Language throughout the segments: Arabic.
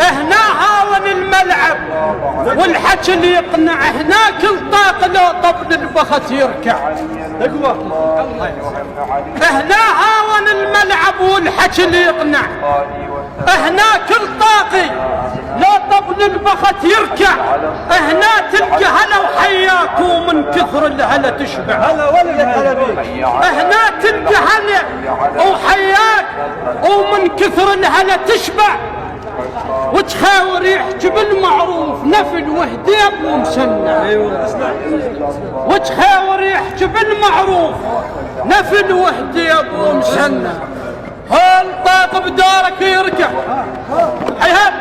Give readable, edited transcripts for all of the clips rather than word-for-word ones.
هنا هاون الملعب والحكي اللي يقنع، هناك الطاق لو طبل البخت يركع. هنا هاون الملعب والحكي اللي يقنع، هناك الطاقي لو طبل البخت يركع. هنا تلقى هلا وحياك ومن كثر الهلا تشبع. هنا تلقى هلا وحياك ومن كثر الهلا تشبع. وتخاور يحكي بالمعروف نفل وهديب ومسنع. وتخاور يحكي بالمعروف نفل وهديب ومسنع. هالطاق بدارك يركع، حيهات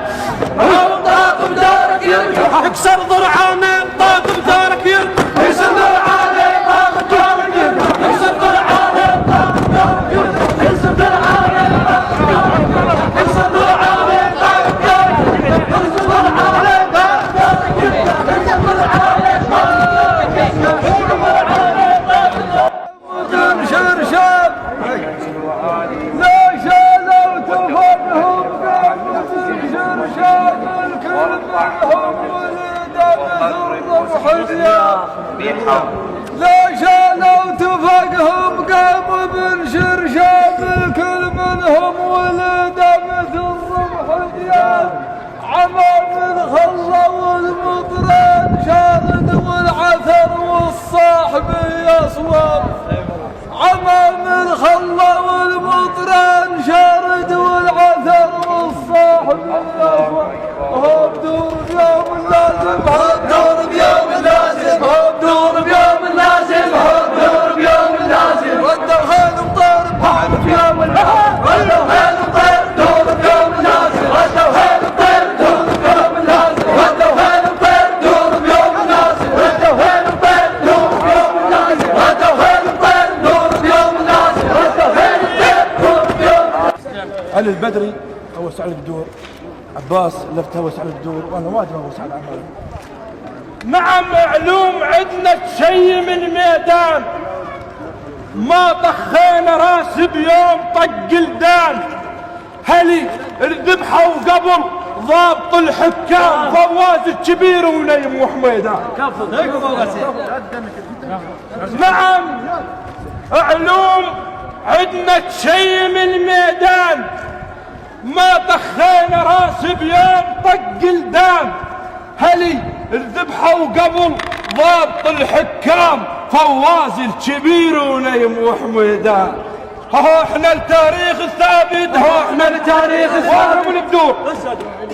هالطاق بدارك يركع. اكسر ضرعانه الطاق بدارك يركع. اكسر ضرعانه الطاق بدارك يركع. اكسر ضرعانه الطاق بدارك يركع. اكسر ضرعانه الطاق بدارك يركع. اكسر ضرعانه الطاق بدارك يركع. اكسر ضرعانه الطاق بدارك يركع. اكسر ضرعانه الطاق بدارك يركع. شرشاب لا شالوا تفقهم قاموا شرشاب الكل منهم ولد بثر حجيا. لا شالوا تفقهم قاموا بن شرشاب الكل منهم ولد بثر حجيا. عمام الخلا والمطران شارد والعثر والصاحب يصوب. عمام الخلا والمطران شارد والعثر والصاحب يصوب. هو بدور بيوم لازم، هو بدور بيوم لازم، هو بدور بيوم لازم، هو بدور بيوم لازم. والدوخين مطير بحر بيوم لازم، والدوخين مطير دور بيوم لازم، والدوخين مطير دور بيوم لازم، والدوخين مطير دور بيوم لازم، والدوخين مطير دور بيوم لازم، والدوخين مطير دور بيوم لازم، والدوخين مطير دور بيوم. علي البدري هوس على الدور، عباس لفت هوس على الدور، وانا واجد هوس على العمل. نعم معلوم عندنا شي من الميدان، ما طخينا راس بيوم طق الدان. هلي الذبحة وقبل ضابط الحكام فواز الكبير ونيم وحميدان. نعم علوم عندنا شي من الميدان، ما طخينا راس بيوم طق الدان. هلي الذبحة وقبل ضابط الحكام فواز الكبير ونيم وحميدان. هو احنا التاريخ الثابت، هو احنا التاريخ الثابت من بدور.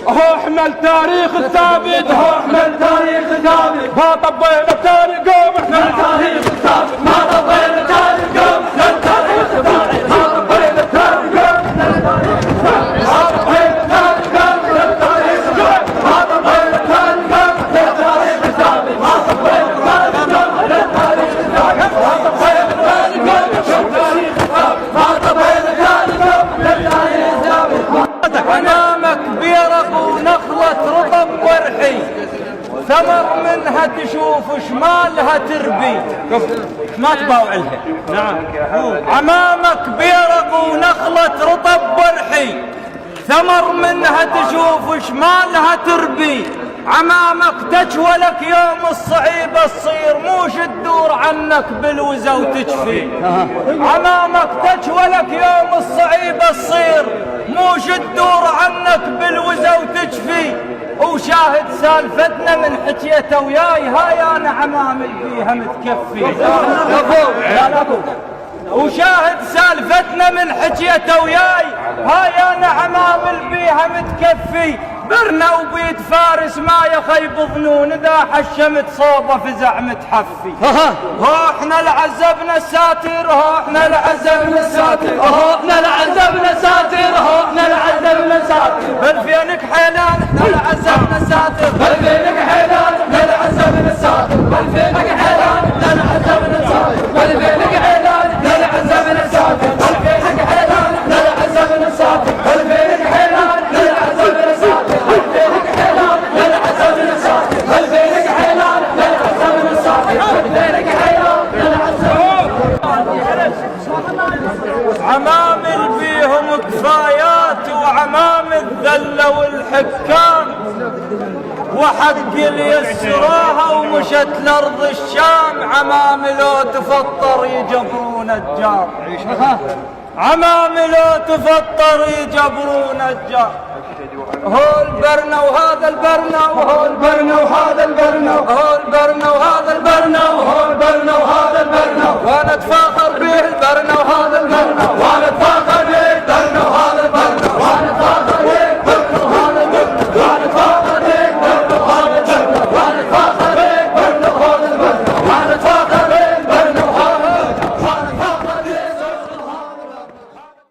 هو احنا التاريخ الثابت، هو احنا التاريخ الثابت. ما طبينا تاريخ قوم، احنا التاريخ الثابت. ما طبينا تاريخ قوم، احنا التاريخ الثابت. ما طبينا تاريخ قوم، احنا التاريخ الثابت. ما طبينا تاريخ قوم، احنا التاريخ الثابت. ما طبينا تاريخ قوم، احنا التاريخ الثابت. ما طبينا تاريخ قوم، احنا التاريخ الثابت. ما طبينا تاريخ قوم، احنا التاريخ الثابت. ما طبينا تاريخ قوم، احنا التاريخ الثابت. امامك بيرق ونخلة رطب ورحي، ثمر منها تشوف شمالها تربي. ما تباوع لها. نعم. امامك بيرق ونخلة رطب ورحي، ثمر منها تشوف شمالها تربي. عمامك تجولك يوم الصعيبة تصير، موش تدور عنك بالوزا وتجفي. عمامك تجولك يوم الصعيبة تصير، موش تدور عنك بالوزا وتجفي. وشاهد سالفتنا من حكيته وياي، هاي انا عمامل بيها متكفي. وشاهد سالفتنا من حكيته وياي، هاي انا عمامل بيها متكفي. برنا وبيد فارس ما يخيب ظنون، اذا حشمت صوبه فزع متحفي. هو احنا العزبنا الساتر، هو احنا العزبنا الساتر، هو احنا العزبنا الساتر، هو احنا العزبنا الساتر. بالفينك حيلان احنا العزبنا الساتر، بالفينك حيلان احنا العزبنا الساتر، بالفينك حيلان احنا العزبنا الساتر، بالفينك حيلان احنا العزبنا الساتر، بالفينك حيلان احنا العزبنا الساتر، بالفينك حيلان احنا العزبنا الساتر. عمامل بيهم كفايات وعمام الذله والحك السكان وحق اليسراها ومشت لأرض الشام، عمام لو تفطر يجبرون الجار، عمام لو تفطر يجبرون الجار. هو البرنا وهذا البرنا، وهو البرنا وهذا البرنا، وهو البرنا وهذا البرنا.